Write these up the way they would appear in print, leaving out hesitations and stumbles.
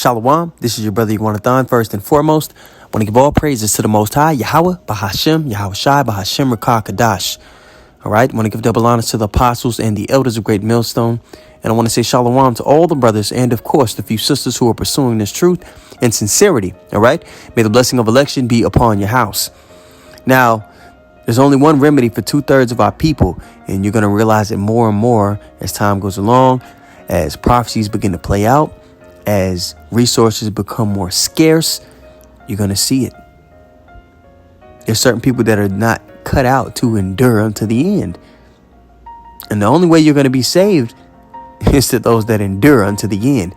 Shalom, this is your brother Iguanathan. First and foremost, I want to give all praises to the Most High, Yahweh, Bahashem, Yahweh Shai, Bahashem, Rakah, Kadash. All right, I want to give double honors to the apostles and the elders of Great Millstone. And I want to say shalom to all the brothers and, of course, the few sisters who are pursuing this truth in sincerity. All right, may the blessing of election be upon your house. Now, there's only one remedy for 2/3 of our people, and you're going to realize it more and more as time goes along, as prophecies begin to play out, as resources become more scarce. You're going to see it. There's certain people that are not cut out to endure unto the end. And the only way you're going to be saved is to those that endure unto the end.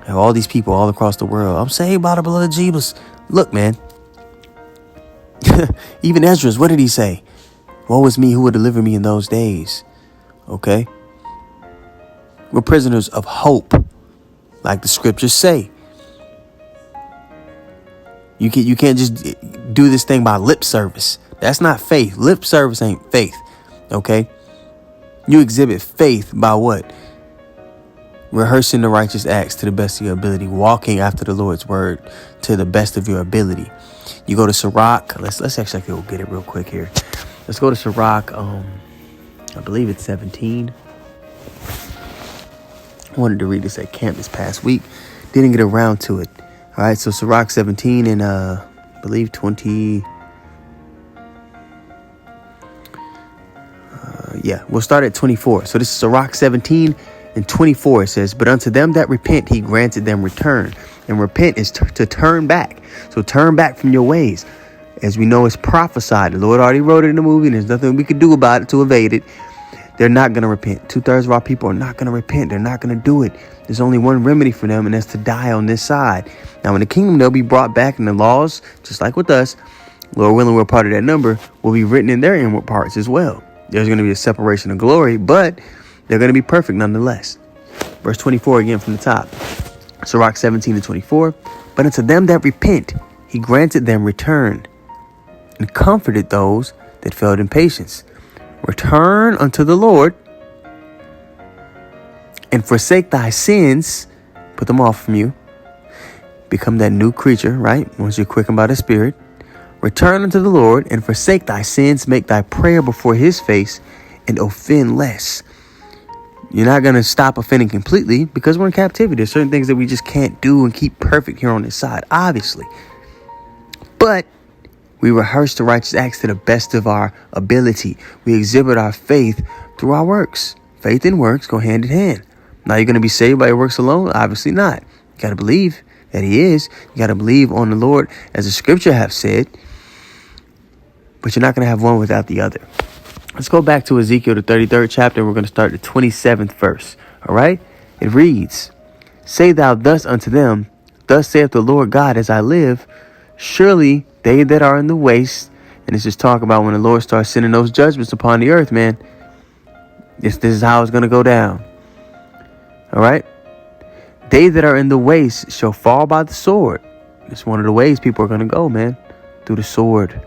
And all these people all across the world, I'm saved by the blood of Jesus. Look, man. Even Esdras, what did he say? Woe is me, who will deliver me in those days? Okay. We're prisoners of hope, like the scriptures say. You can't just do this thing by lip service. That's not faith. Lip service ain't faith. Okay. You exhibit faith by what? Rehearsing the righteous acts to the best of your ability, walking after the Lord's word to the best of your ability. You go to Sirach. Let's actually go get it real quick here. Let's go to Sirach. I believe it's 17. I wanted to read this at camp this past week. Didn't get around to it. All right, so Sirach 17 and I believe 20. We'll start at 24. So this is Sirach 17 and 24. It says, but unto them that repent, he granted them return. And repent is to turn back. So turn back from your ways. As we know, it's prophesied. The Lord already wrote it in the movie, and there's nothing we could do about it to evade it. They're not going to repent. 2/3 of our people are not going to repent. They're not going to do it. There's only one remedy for them, and that's to die on this side. Now, in the kingdom, they'll be brought back, and the laws, just like with us, Lord willing, we're part of that number, will be written in their inward parts as well. There's going to be a separation of glory, but they're going to be perfect nonetheless. Verse 24 again from the top. Sirach 17 and 24. But unto them that repent, he granted them return, and comforted those that felt in patience. Return unto the Lord, and forsake thy sins. Put them off from you. Become that new creature, right? Once you're quickened by the Spirit. Return unto the Lord, and forsake thy sins. Make thy prayer before his face, and offend less. You're not going to stop offending completely because we're in captivity. There's certain things that we just can't do and keep perfect here on this side, obviously. But we rehearse the righteous acts to the best of our ability. We exhibit our faith through our works. Faith and works go hand in hand. Now, you're going to be saved by your works alone? Obviously not. You got to believe that he is. You got to believe on the Lord as the scripture have said. But you're not going to have one without the other. Let's go back to Ezekiel, the 33rd chapter. We're going to start the 27th verse. All right. It reads, say thou thus unto them, thus saith the Lord God, as I live, surely they that are in the waste. And this is talk about when the Lord starts sending those judgments upon the earth, man. This is how it's going to go down. All right. They that are in the waste shall fall by the sword. It's one of the ways people are going to go, man, through the sword.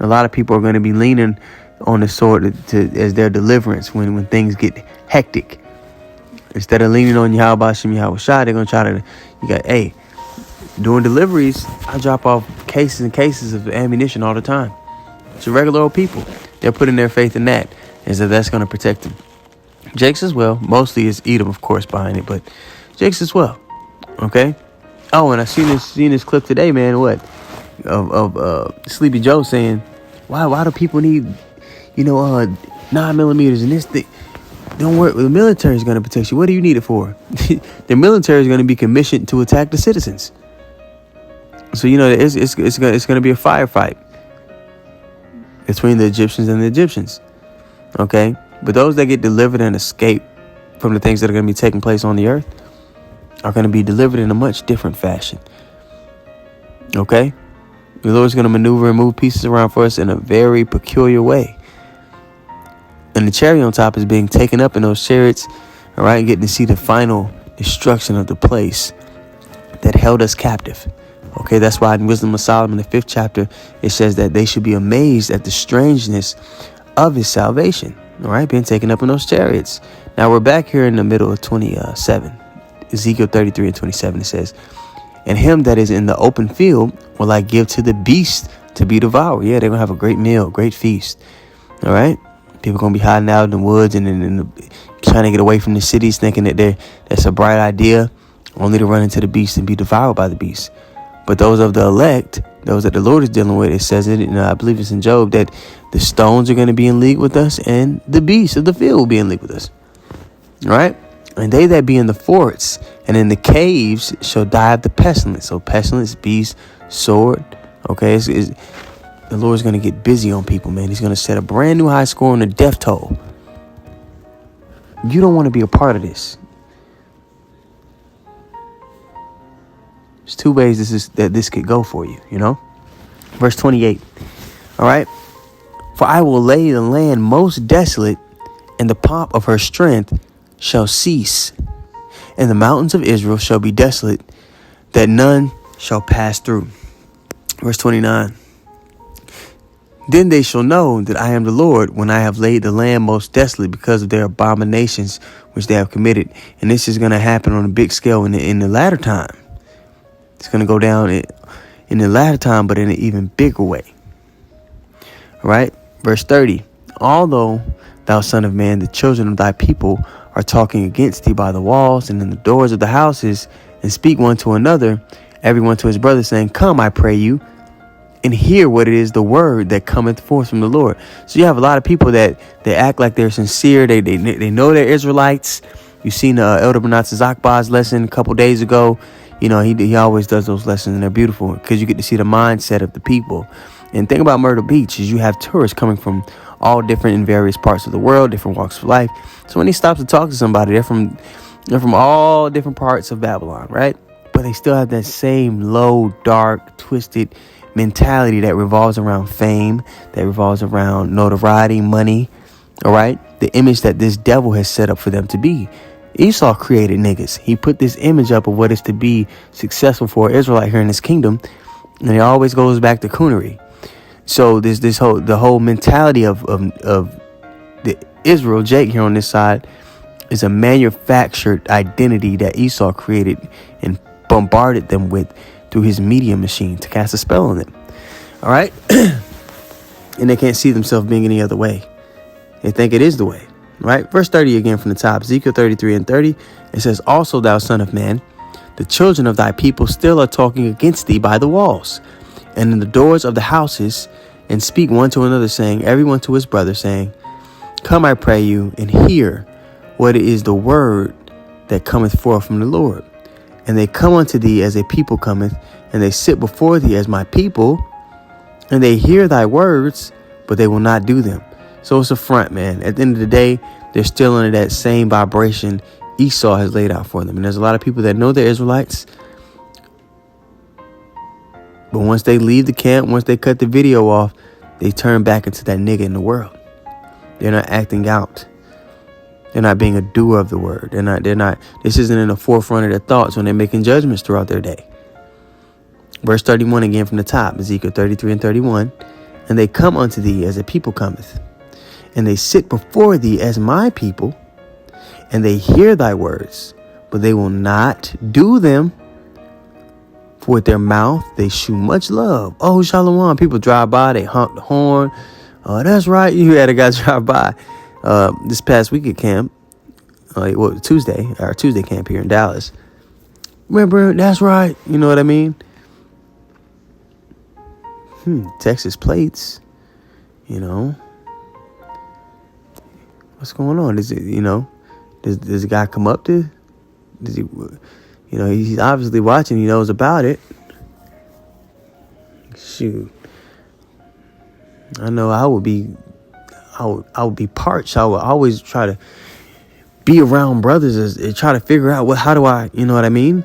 A lot of people are going to be leaning on the sword as their deliverance when things get hectic. Instead of leaning on Yahweh Hashem, Yahweh Shai, they're going to try to, doing deliveries, I drop off cases and cases of ammunition all the time. It's regular old people. They're putting their faith in that, as if that's going to protect them. Jakes as well. Mostly is Edom, of course, behind it, but Jakes as well. Okay. Oh, and I seen this clip today, man. What? Of Sleepy Joe saying, why do people need 9mm and this thing? Don't worry, the military is going to protect you. What do you need it for? The military is going to be commissioned to attack the citizens. So it's going to be a firefight between the Egyptians and the Egyptians. Okay, but those that get delivered and escape from the things that are going to be taking place on the earth are going to be delivered in a much different fashion. Okay. The Lord's going to maneuver and move pieces around for us in a very peculiar way. And the cherry on top is being taken up in those chariots, all right, and getting to see the final destruction of the place that held us captive. Okay, that's why in Wisdom of Solomon, the 5th chapter, it says that they should be amazed at the strangeness of his salvation. All right, being taken up in those chariots. Now we're back here in the middle of 27. Ezekiel 33 and 27, it says, and him that is in the open field will I give to the beast to be devoured. Yeah, they're going to have a great meal, great feast. All right. People going to be hiding out in the woods and trying to get away from the cities, thinking that that's a bright idea, only to run into the beast and be devoured by the beast. But those of the elect, those that the Lord is dealing with, it says it, I believe it's in Job, that the stones are going to be in league with us and the beasts of the field will be in league with us. All right. And they that be in the forts and in the caves shall die of the pestilence. So pestilence, beast, sword. Okay. The Lord's going to get busy on people, man. He's going to set a brand new high score on the death toll. You don't want to be a part of this. There's two ways this could go for you, Verse 28. All right. For I will lay the land most desolate, and the pomp of her strength shall cease. And the mountains of Israel shall be desolate, that none shall pass through. Verse 29. Then they shall know that I am the Lord when I have laid the land most desolate because of their abominations which they have committed. And this is going to happen on a big scale in the latter time. It's going to go down in the latter time, but in an even bigger way. All right. Verse 30. Although, thou son of man, the children of thy people are talking against thee by the walls and in the doors of the houses, and speak one to another, every one to his brother, saying, come, I pray you, and hear what it is, the word that cometh forth from the Lord. So you have a lot of people that they act like they're sincere. They know they're Israelites. You've seen Elder Benazir Zakba's lesson a couple days ago. He always does those lessons, and they're beautiful because you get to see the mindset of the people. And the thing about Myrtle Beach is you have tourists coming from all different in various parts of the world, different walks of life. So when he stops to talk to somebody, they're from all different parts of Babylon, right? But they still have that same low, dark, twisted mentality that revolves around fame, that revolves around notoriety, money. All right. The image that this devil has set up for them to be. Esau created niggas. He put this image up of what is to be successful for an Israelite here in this kingdom. And it always goes back to coonery. So there's the whole mentality of the Israel, Jake here on this side, is a manufactured identity that Esau created and bombarded them with through his media machine to cast a spell on them. All right. And they can't see themselves being any other way. They think it is the way. Right. Verse 30 again from the top. Ezekiel 33 and 30. It says, also, thou son of man, the children of thy people still are talking against thee by the walls and in the doors of the houses, and speak one to another, saying, every one to his brother, saying, come, I pray you, and hear what is the word that cometh forth from the Lord. And they come unto thee as a people cometh, and they sit before thee as my people, and they hear thy words, but they will not do them. So it's a front, man. At the end of the day, they're still under that same vibration Esau has laid out for them. And there's a lot of people that know they're Israelites, but once they leave the camp, once they cut the video off, they turn back into that nigga in the world. They're not acting out. They're not being a doer of the word. They're not, this isn't in the forefront of their thoughts when they're making judgments throughout their day. Verse 31 again from the top, Ezekiel 33 and 31. And they come unto thee as a people cometh, and they sit before thee as my people, and they hear thy words, but they will not do them. For with their mouth they shew much love. Oh, Shalom. People drive by, they honk the horn. Oh, that's right. You had a guy drive by this past week at camp. Tuesday camp here in Dallas. Remember, that's right. You know what I mean? Texas plates. What's going on? Is it, does the guy come up to? Does he? He's obviously watching. He knows about it. Shoot. I know I would be parched. I would always try to be around brothers and try to figure out how do I, you know what I mean?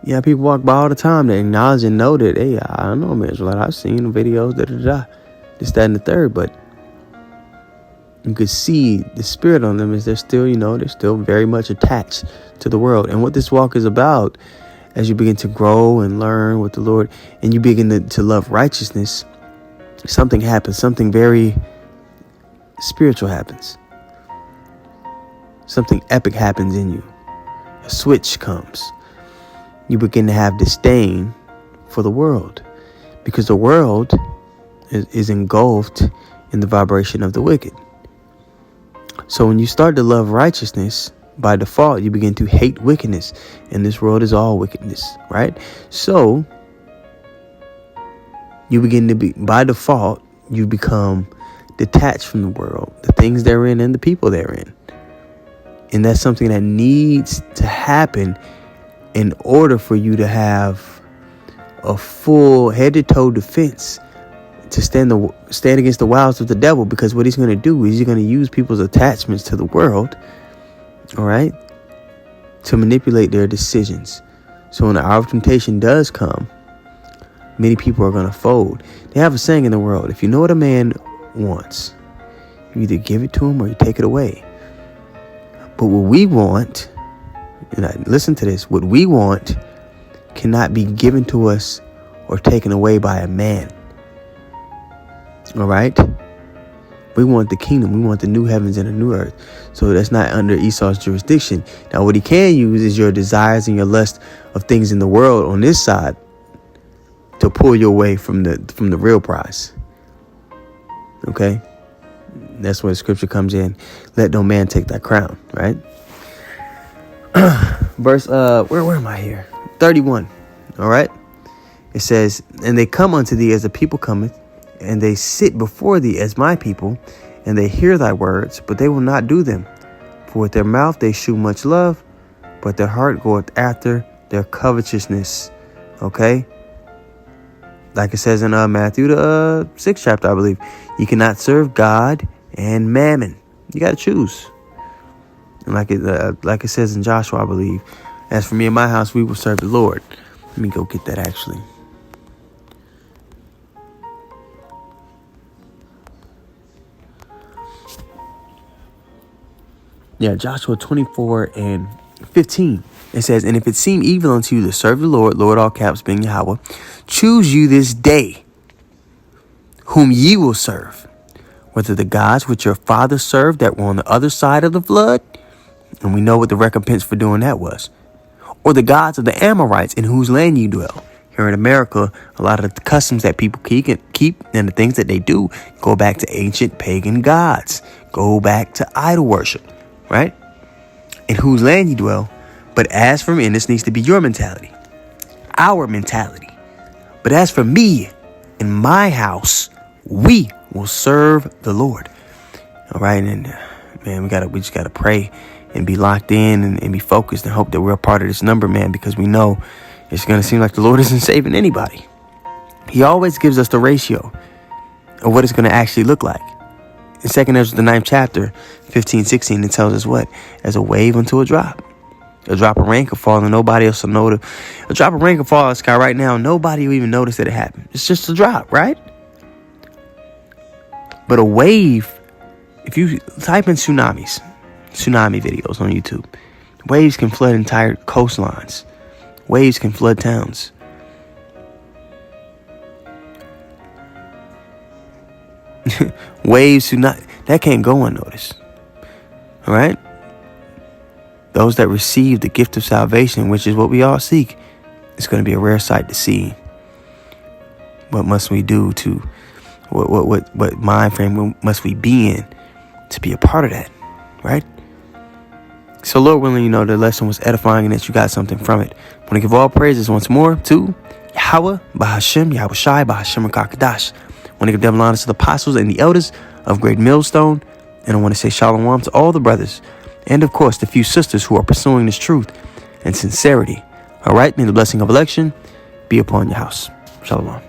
Yeah, people walk by all the time. They acknowledge and know that, hey, I know I'm Israelite. I've seen the videos, this, that, and the third, but you could see the spirit on them is they're still very much attached to the world. And what this walk is about, as you begin to grow and learn with the Lord, and you begin to love righteousness, something happens. Something very spiritual happens. something epic happens in you. A switch comes. You begin to have disdain for the world, because the world is engulfed in the vibration of the wicked. So when you start to love righteousness, by default, you begin to hate wickedness. And this world is all wickedness, right? So you begin to be, by default, you become detached from the world, the things they're in and the people they're in. And that's something that needs to happen in order for you to have a full head-to-toe defense to stand against the wiles of the devil. Because what he's going to do is he's going to use people's attachments to the world, all right, to manipulate their decisions. So when the hour of temptation does come, many people are going to fold. They have a saying in the world: if you know what a man wants, you either give it to him or you take it away. But what we want, and listen to this, what we want cannot be given to us or taken away by a man. All right? We want the kingdom. We want the new heavens and the new earth. So that's not under Esau's jurisdiction. Now, what he can use is your desires and your lust of things in the world on this side to pull you away from the real prize. Okay? That's where the scripture comes in. Let no man take thy crown, right? Verse, where am I here? 31, all right? It says, and they come unto thee as a people cometh, and they sit before thee as my people, and they hear thy words, but they will not do them. For with their mouth they shew much love, but their heart goeth after their covetousness. Okay? Like it says in Matthew, the 6th chapter, I believe. You cannot serve God and mammon. You got to choose. And like it says in Joshua, I believe, as for me and my house, we will serve the Lord. Let me go get that actually. Yeah, Joshua 24:15. It says, and if it seem evil unto you to serve the Lord, all caps being Yahweh, choose you this day whom ye will serve, whether the gods which your fathers served that were on the other side of the flood, and we know what the recompense for doing that was, or the gods of the Amorites in whose land you dwell. Here in America, a lot of the customs that people keep and the things that they do go back to ancient pagan gods, go back to idol worship, right? In whose land you dwell. But as for me, and this needs to be your mentality, our mentality. But as for me and my house, we will serve the Lord. All right. And man, we just got to pray and be locked in and be focused and hope that we're a part of this number, man, because we know it's going to seem like the Lord isn't saving anybody. He always gives us the ratio of what it's going to actually look like. In 2 Ezra, the 9th chapter, 15-16, it tells us what? As a wave unto a drop. A drop of rain could fall and nobody else will know. A drop of rain could fall in the sky right now. Nobody will even notice that it happened. It's just a drop, right? But a wave, if you type in tsunami videos on YouTube, waves can flood entire coastlines. Waves can flood towns. Waves that can't go unnoticed. All right? Those that receive the gift of salvation, which is what we all seek, it's going to be a rare sight to see. What must we do to, what mind frame must we be in to be a part of that, right? So Lord willing, the lesson was edifying and that you got something from it. I want to give all praises once more to Yahweh, Bahashem, Yahweh Shai, Bahashem Rakakadash. I want to give double honors to the apostles and the elders of Great Millstone. And I want to say shalom to all the brothers. And of course, the few sisters who are pursuing this truth and sincerity. All right. May the blessing of election be upon your house. Shalom.